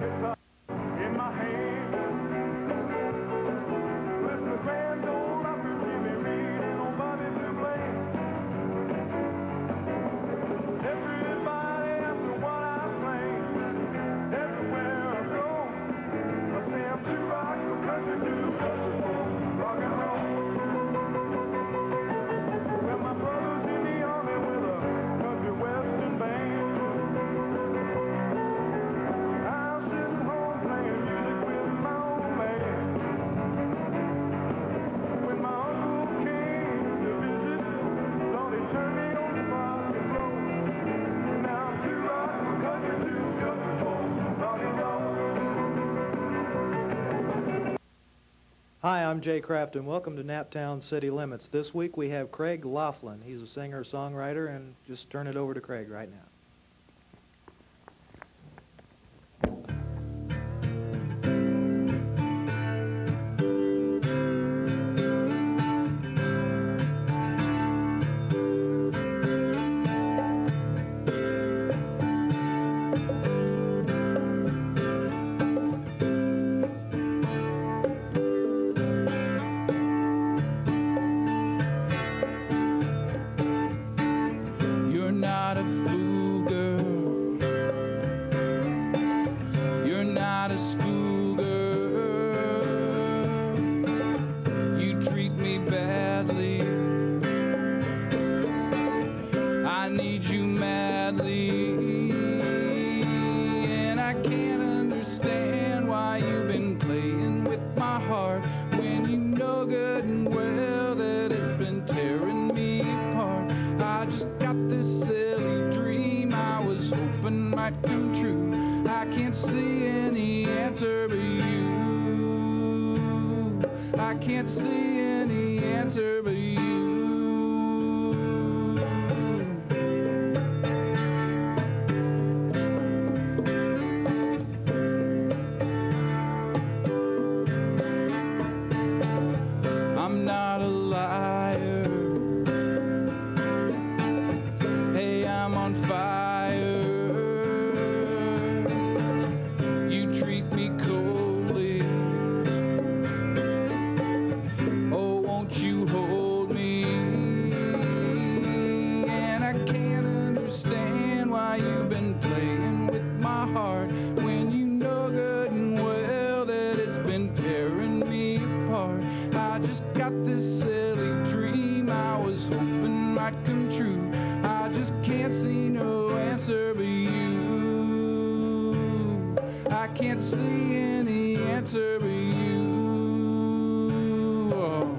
guitar in my hand. Listen to Grand Ole Opry, Jimmy Reed, and old Bobby Blue Bland. Everybody asks me what I play. Everywhere I go, I say I'm too rock for country, too country for rock and roll. Well, my brother's in the army with a country western band. I'm sitting home playing music with my old man. When my uncle came to visit, thought he'd turn me on to rock and roll. Now I'm too rock for country, too country for rock and roll. Hi, I'm Jay.Crafton. Welcome to Naptown City Limits. This week we have Craig Laflin. He's a singer-songwriter, and just turn it over to Craig right now. You're not a fool, girl. You're not a schoolgirl. You treat me badly. I need you madly. And I can't understand why you've been playing with my heart when you know good and well that it's been tearing me apart. I just got this silly dream I was hoping might come true. I can't see any answer but you. I can't see any answer but you. I'm not a liar. Hey, I'm on fire. You treat me coldly. Oh, won't you hold me? And I can't understand why you've been playing with my heart when you know good and well that it's been tearing me apart. I just got this silly dream I was hoping might come true. I just can't see no answer but you. I can't see any answer but you. Oh.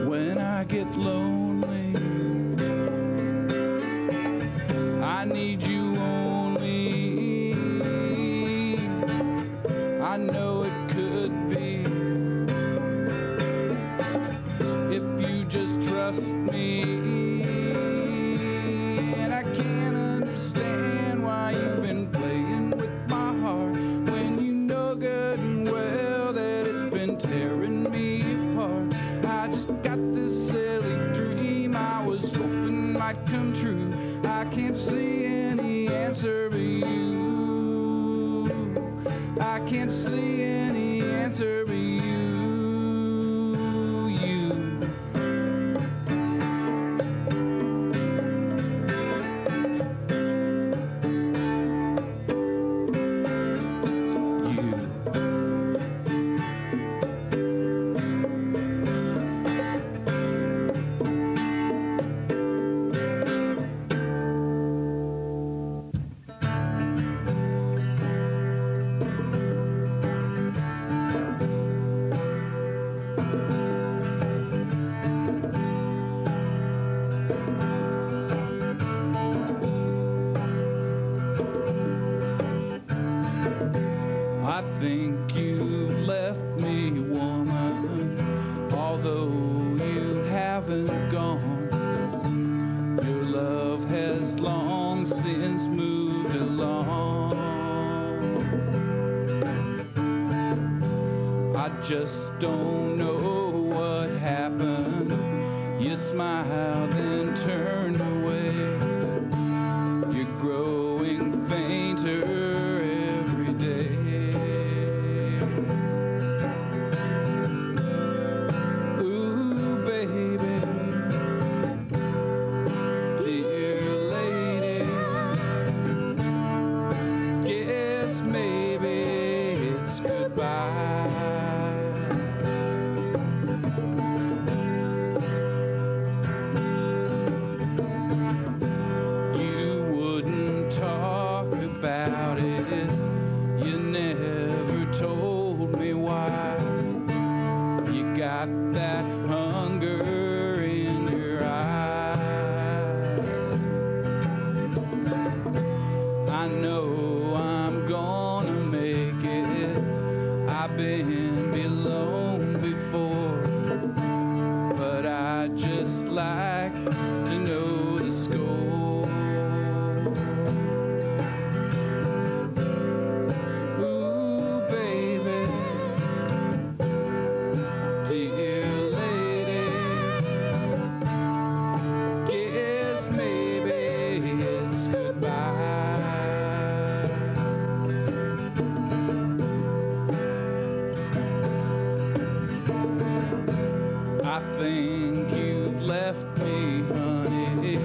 When I get lonely, I need you only. I know it could be if you just trust me. And I can't understand why you've been playing with my heart when you know good and well that it's been tearing me apart. I just got this silly dream I was hoping might come true. I can't see any answer but you. I can't see any answer but you. You. think you've left me, woman, although you haven't gone. Your love has long since moved along. I just don't know what happened. You smiled then turned away. You're growing fainter every day. Ooh, baby, dear lady, guess maybe it's goodbye. About it, you never told me why. You got that hunger in your eye. I know I'm gonna make it. I've been alone before, but I just like to know the score. I think you've left me, honey.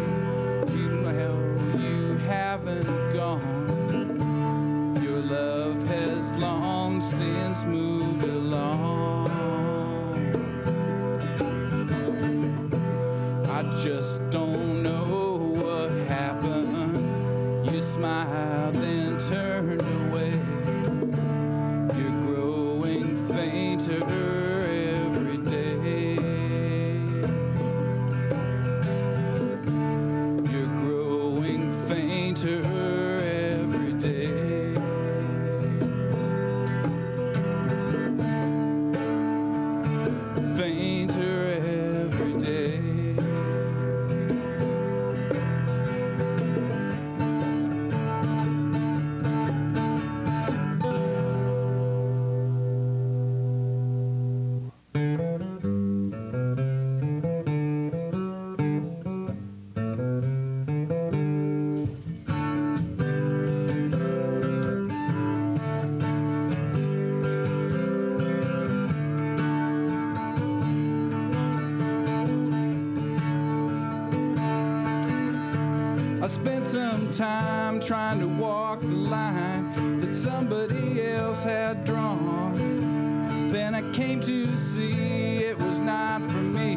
You haven't gone. Your love has long since moved along. I just don't know what happened. You smiled then turned away. You're growing fainter every day. You're growing fainter every day. Fainter every day. I spent some time trying to walk the line that somebody else had drawn. Then I came to see it was not for me.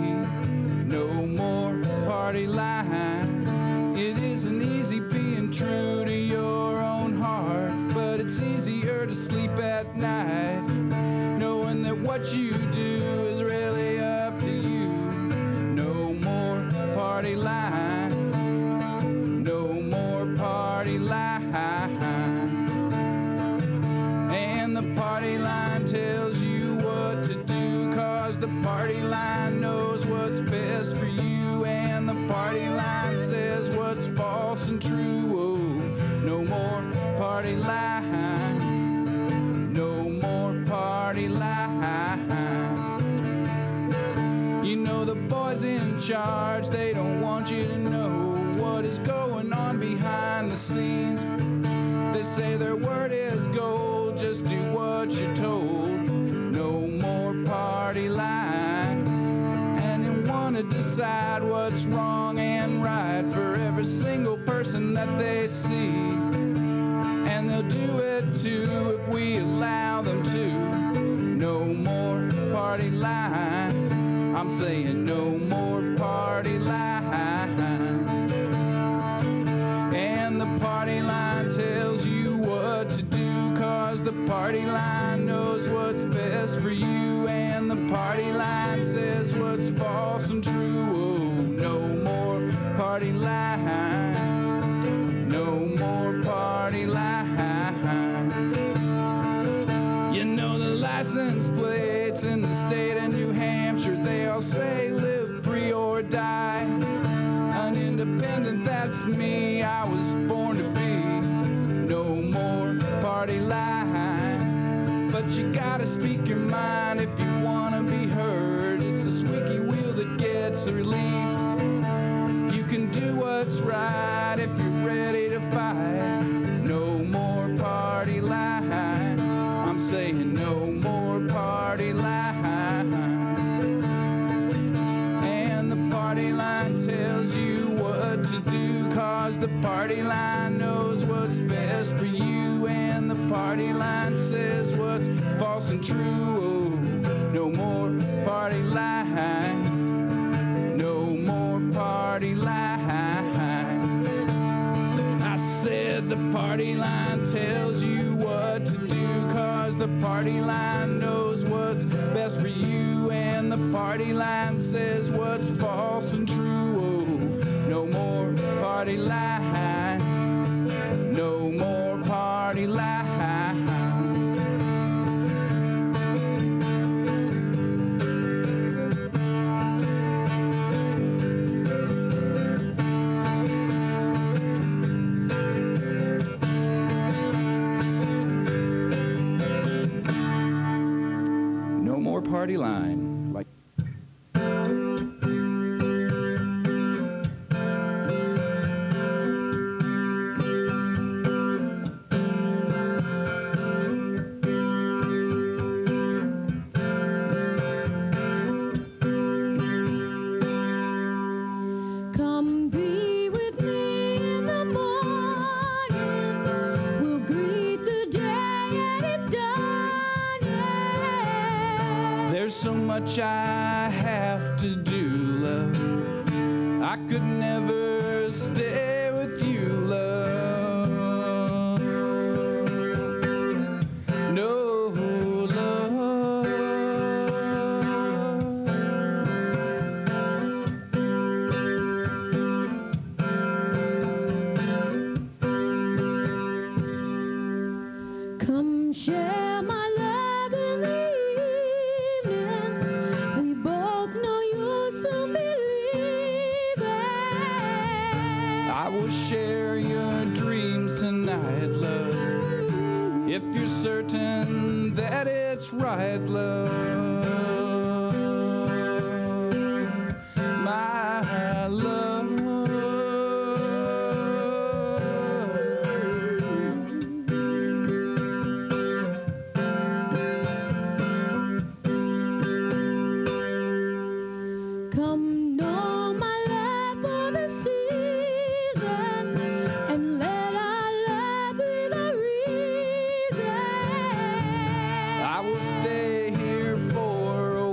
No more party line. It isn't easy being true to your own heart, but it's easier to sleep at night knowing that what you do is really up to you. No more party line. Party line, and the party line tells you what to do, 'cause the party line knows what's best for you, and the party line says what's false and true. Oh, no more party line, no more party line. You know the boys in charge, they don't want you to know what is going on behind the scenes. They say their word is gold, just do what you're told. No more party line. And they want to decide what's wrong and right for every single person that they see. And they'll do it too if we allow them to. No more party line. I'm saying no more party line. And the party line tells you what to do, 'cause the party line knows what's best for you, and the party line says what's false and true. Oh, no more party line, no more party line. party line. But you gotta speak your mind if you wanna be heard. It's the squeaky wheel that gets the relief. You can do what's right if you're ready to fight. No more party line. I'm saying no more party line. And the party line tells you what to do, 'cause the party line knows what's best for you. And the party line says what's false and true. Oh, no more party line. No more party line. I said the party line tells you what to do, 'cause the party line knows what's best for you. And the party line says what's false and true. Oh, no more party line. No more party line. No more party line. Like Come be with me in the morning. We'll greet the day and it's done. Yeah. there's so much I have to do, love. I could never stay with you, love. No, love. Come share my love in the evening. We both know you'll soon be leaving. I will share your dreams tonight, love, if you're certain that it's right, love. My love. Come know my love for the season, and let our love be the reason. I will stay here for a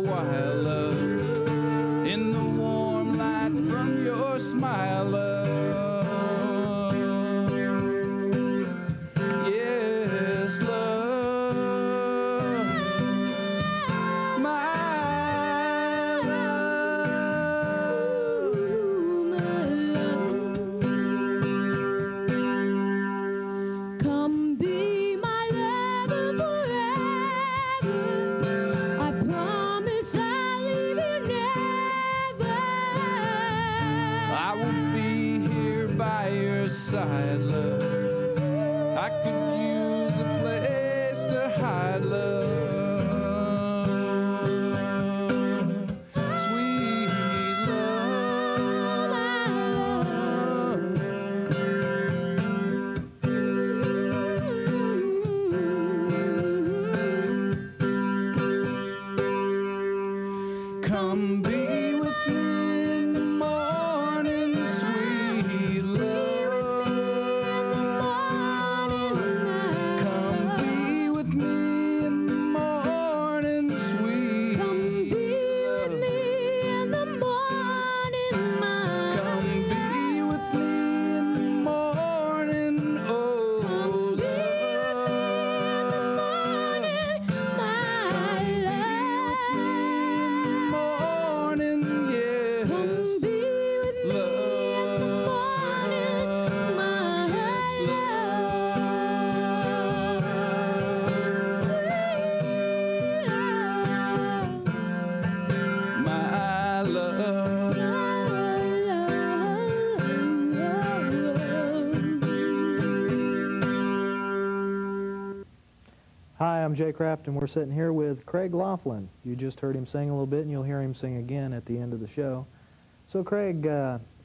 Hi, I'm Jay.Crafton. We're sitting here with Craig Laflin. You just heard him sing a little bit, and you'll hear him sing again at the end of the show. So, Craig,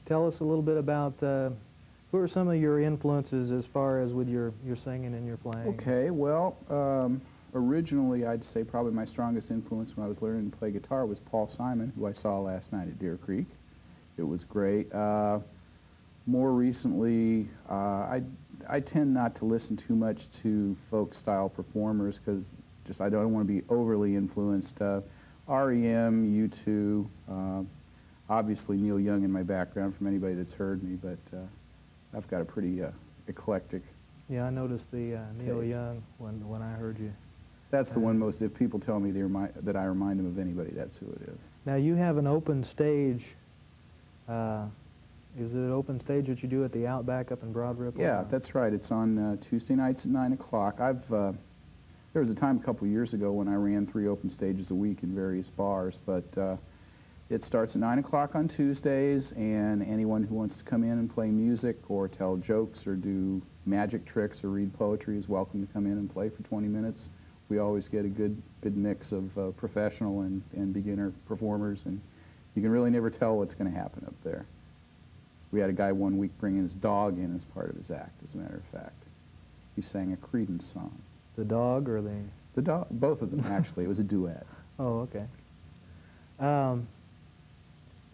tell us a little bit about who are some of your influences as far as with your singing and your playing? Okay, well, originally I'd say probably my strongest influence when I was learning to play guitar was Paul Simon, who I saw last night at Deer Creek. It was great. More recently, I tend not to listen too much to folk-style performers because just I don't want to be overly influenced. REM, U2, obviously Neil Young in my background from anybody that's heard me, but I've got a pretty eclectic. Yeah, I noticed the Neil Young when I heard you. That's the one most, if people tell me that I remind them of anybody, that's who it is. Now, you have an open stage. Is it an open stage that you do at the Outback up in Broad Ripple? Yeah, that's right. It's on Tuesday nights at 9 o'clock. There was a time a couple years ago when I ran 3 open stages a week in various bars, but it starts at 9 o'clock on Tuesdays, and anyone who wants to come in and play music or tell jokes or do magic tricks or read poetry is welcome to come in and play for 20 minutes. We always get a good mix of professional and beginner performers, and you can really never tell what's going to happen up there. We had a guy one week bringing his dog in as part of his act, as a matter of fact. He sang a Creedence song. The dog or the... The dog, both of them, actually. It was a duet. Oh, okay.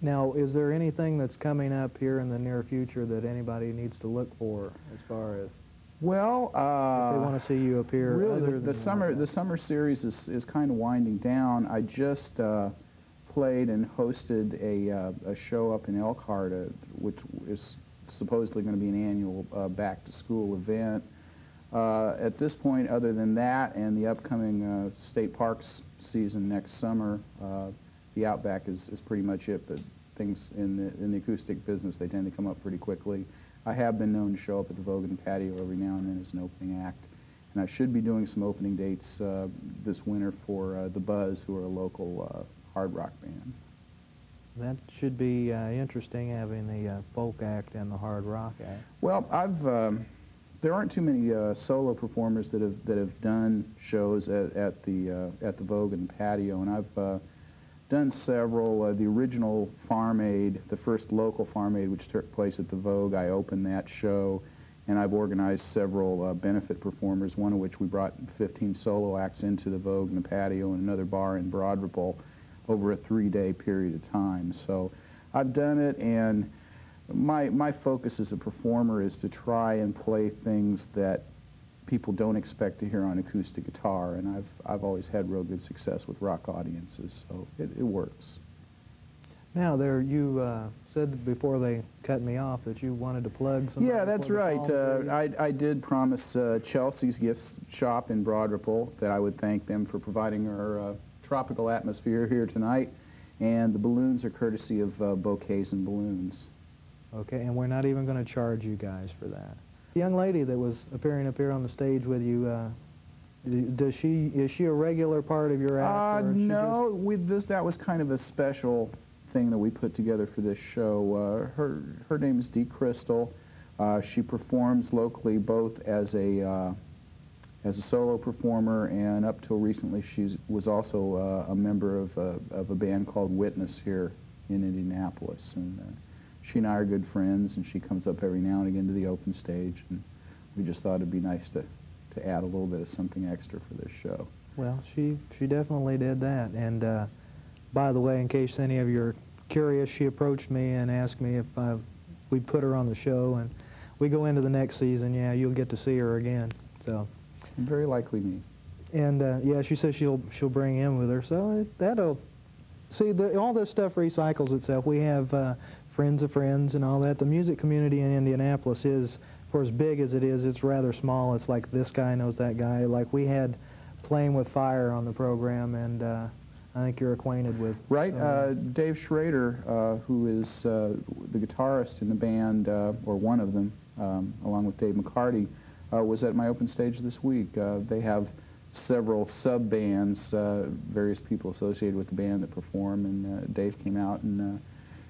Now, is there anything that's coming up here in the near future that anybody needs to look for as far as... Well, if they want to see you appear? Really, the summer series is kind of winding down. I just played and hosted a show up in Elkhart, which is supposedly going to be an annual back-to-school event. At this point, other than that and the upcoming state parks season next summer, the Outback is pretty much it. But things in the acoustic business, they tend to come up pretty quickly. I have been known to show up at the Vogue and Patio every now and then as an opening act. And I should be doing some opening dates this winter for The Buzz, who are a local hard rock band. That should be interesting, having the folk act and the hard rock act. Well, there aren't too many solo performers that have done shows at the Vogue and Patio, and I've done several. The original Farm Aid, the first local Farm Aid, which took place at the Vogue, I opened that show, and I've organized several benefit performers, one of which we brought 15 solo acts into the Vogue and the Patio and another bar in Broad Ripple over a 3-day period of time. So I've done it, and my focus as a performer is to try and play things that people don't expect to hear on acoustic guitar, and I've always had real good success with rock audiences, so it works. Now, you said before they cut me off that you wanted to plug something. Yeah, that's right. I did promise Chelsea's Gift Shop in Broad Ripple that I would thank them for providing our tropical atmosphere here tonight, and the balloons are courtesy of Bouquets and Balloons. Okay, and we're not even going to charge you guys for that. The young lady that was appearing up here on the stage with you, is she a regular part of your act? No, that was kind of a special thing that we put together for this show. Her name is Dee Crystal. She performs locally both as a solo performer, and up till recently she was also a member of a band called Witness here in Indianapolis. And she and I are good friends, and she comes up every now and again to the open stage, and we just thought it'd be nice to add a little bit of something extra for this show. Well, she definitely did that. And by the way, in case any of you are curious, she approached me and asked me if we'd put her on the show, and we go into the next season, yeah, you'll get to see her again. So very likely me. And yeah, she says she'll bring him with her, so that'll see, all this stuff recycles itself. We have friends of friends and all that. The music community in Indianapolis is, for as big as it is, it's rather small. It's like this guy knows that guy. Like we had Playing with Fire on the program, and I think you're acquainted with. Right. Dave Schrader, who is the guitarist in the band, or one of them, along with Dave McCarty, was at my open stage this week. They have several sub-bands, various people associated with the band that perform, and Dave came out, and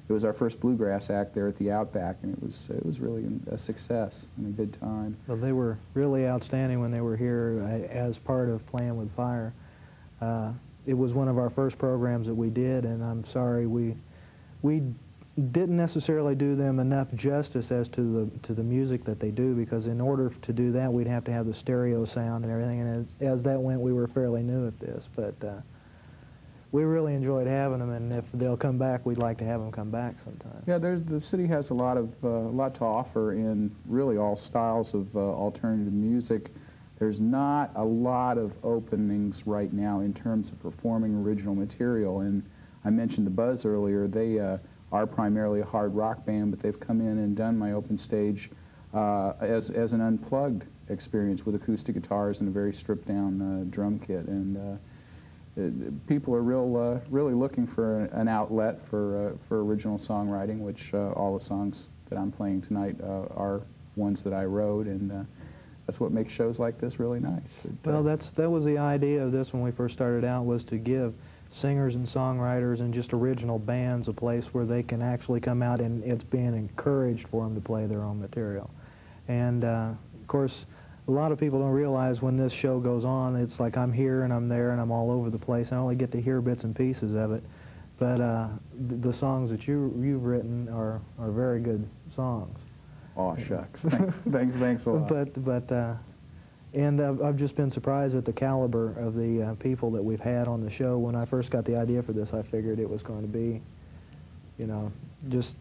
it it was our first bluegrass act there at the Outback, and it was really a success and a good time. Well, they were really outstanding when they were here as part of Playing with Fire. It was one of our first programs that we did, and I'm sorry we didn't necessarily do them enough justice as to the music that they do, because in order to do that we'd have to have the stereo sound and everything, and as that went we were fairly new at this, but we really enjoyed having them, and if they'll come back we'd like to have them come back sometime. Yeah, the city has a lot to offer in really all styles of alternative music. There's not a lot of openings right now in terms of performing original material, and I mentioned the Buzz earlier. They are primarily a hard rock band, but they've come in and done my open stage as an unplugged experience with acoustic guitars and a very stripped down drum kit, and people are really looking for an outlet for original songwriting, which all the songs that I'm playing tonight are ones that I wrote, and that's what makes shows like this really nice. Well, that was the idea of this when we first started out, was to give singers and songwriters and just original bands a place where they can actually come out, and it's being encouraged for them to play their own material. And of course, a lot of people don't realize when this show goes on, it's like I'm here and I'm there and I'm all over the place. I only get to hear bits and pieces of it, but the songs that you've written are very good songs. Aw, shucks. Thanks a lot. And I've just been surprised at the caliber of the people that we've had on the show. When I first got the idea for this, I figured it was going to be, you know, just,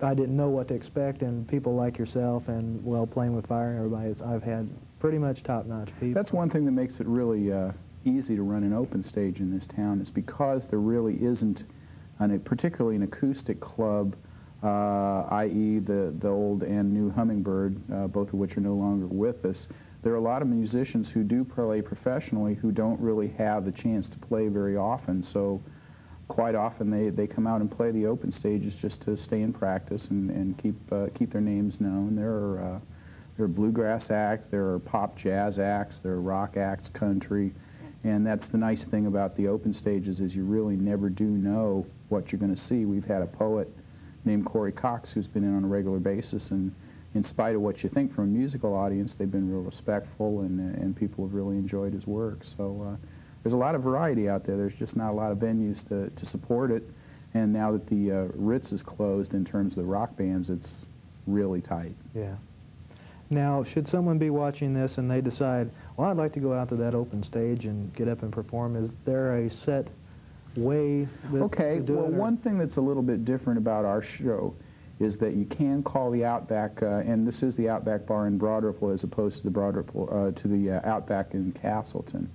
I didn't know what to expect, and people like yourself and, well, Playing with Fire and everybody, I've had pretty much top-notch people. That's one thing that makes it really easy to run an open stage in this town, is because there really isn't, particularly an acoustic club, i.e. the old and new Hummingbird, both of which are no longer with us. There are a lot of musicians who do play professionally who don't really have the chance to play very often, so quite often they come out and play the open stages just to stay in practice and keep their names known. There are bluegrass acts, there are pop jazz acts, there are rock acts, country, and that's the nice thing about the open stages, is you really never do know what you're going to see. We've had a poet named Corey Cox who's been in on a regular basis, and in spite of what you think from a musical audience, they've been real respectful, and people have really enjoyed his work. So there's a lot of variety out there. There's just not a lot of venues to support it, and now that the Ritz is closed in terms of the rock bands, it's really tight. Yeah. Now, should someone be watching this and they decide, well, I'd like to go out to that open stage and get up and perform, is there a set way okay, to do well, it, one thing that's a little bit different about our show is that you can call the Outback, and this is the Outback Bar in Broad Ripple as opposed to the Outback in Castleton.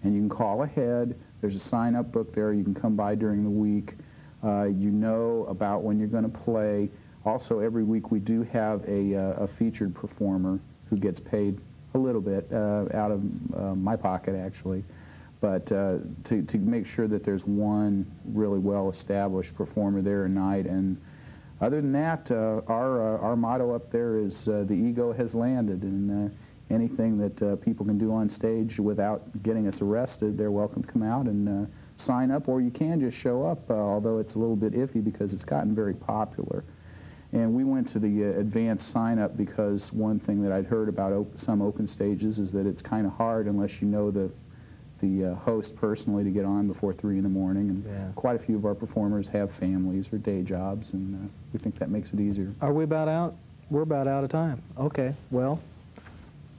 And you can call ahead. There's a sign-up book there. You can come by during the week. You know about when you're going to play. Also, every week we do have a featured performer who gets paid a little bit out of my pocket, actually. But to make sure that there's one really well-established performer there a night. And other than that, our motto up there is the ego has landed, and anything that people can do on stage without getting us arrested, they're welcome to come out and sign up, or you can just show up, although it's a little bit iffy because it's gotten very popular. And we went to the advanced sign-up because one thing that I'd heard about some open stages is that it's kind of hard unless you know the host personally to get on before 3 in the morning, and yeah. Quite a few of our performers have families or day jobs, and we think that makes it easier. Are we about out? We're about out of time. Okay, well,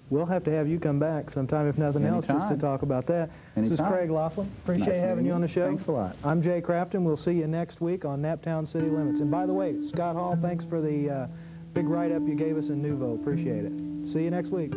we'll have to have you come back sometime, if nothing else, just to talk about that. Anytime. This is Craig Laflin. Appreciate Nice having you on the show. Thanks a lot. I'm Jay.Crafton. We'll see you next week on Naptown City Limits. And by the way, Scott Hall, thanks for the big write-up you gave us in Nouveau. Appreciate it. See you next week.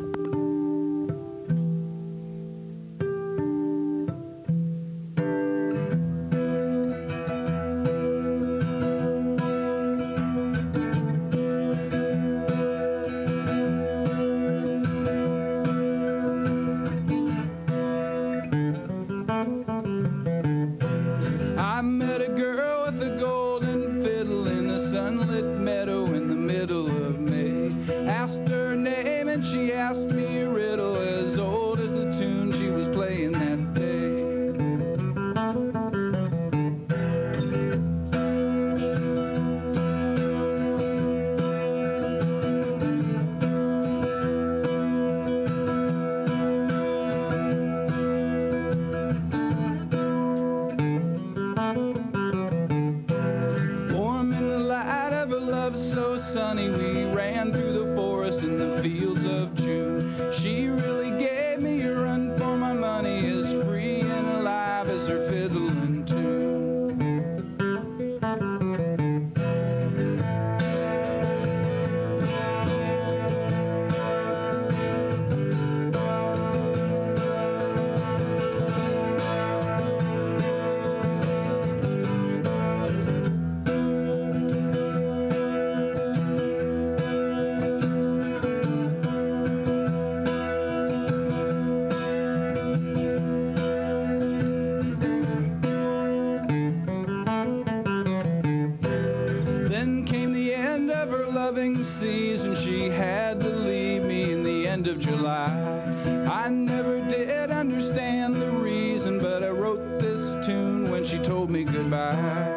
Asked her name and she asked me never did understand the reason, but I wrote this tune when she told me goodbye.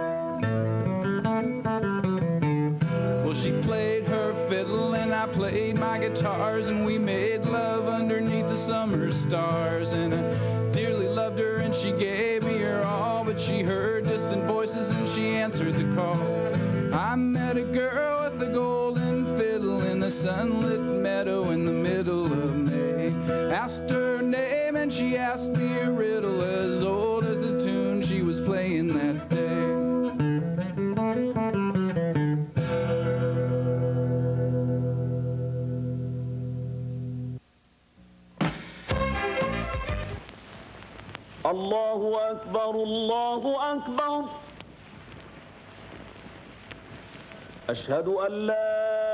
Well, she played her fiddle and I played my guitars, and we made love underneath the summer stars. And I dearly loved her and she gave me her all, but she heard distant voices and she answered the call. I met a girl with a golden fiddle in a sunlit meadow in the middle of May. Asked her name and she asked me a riddle as old as the tune she was playing that day. Allahu Akbar, Allahu Akbar. أشهد أن لا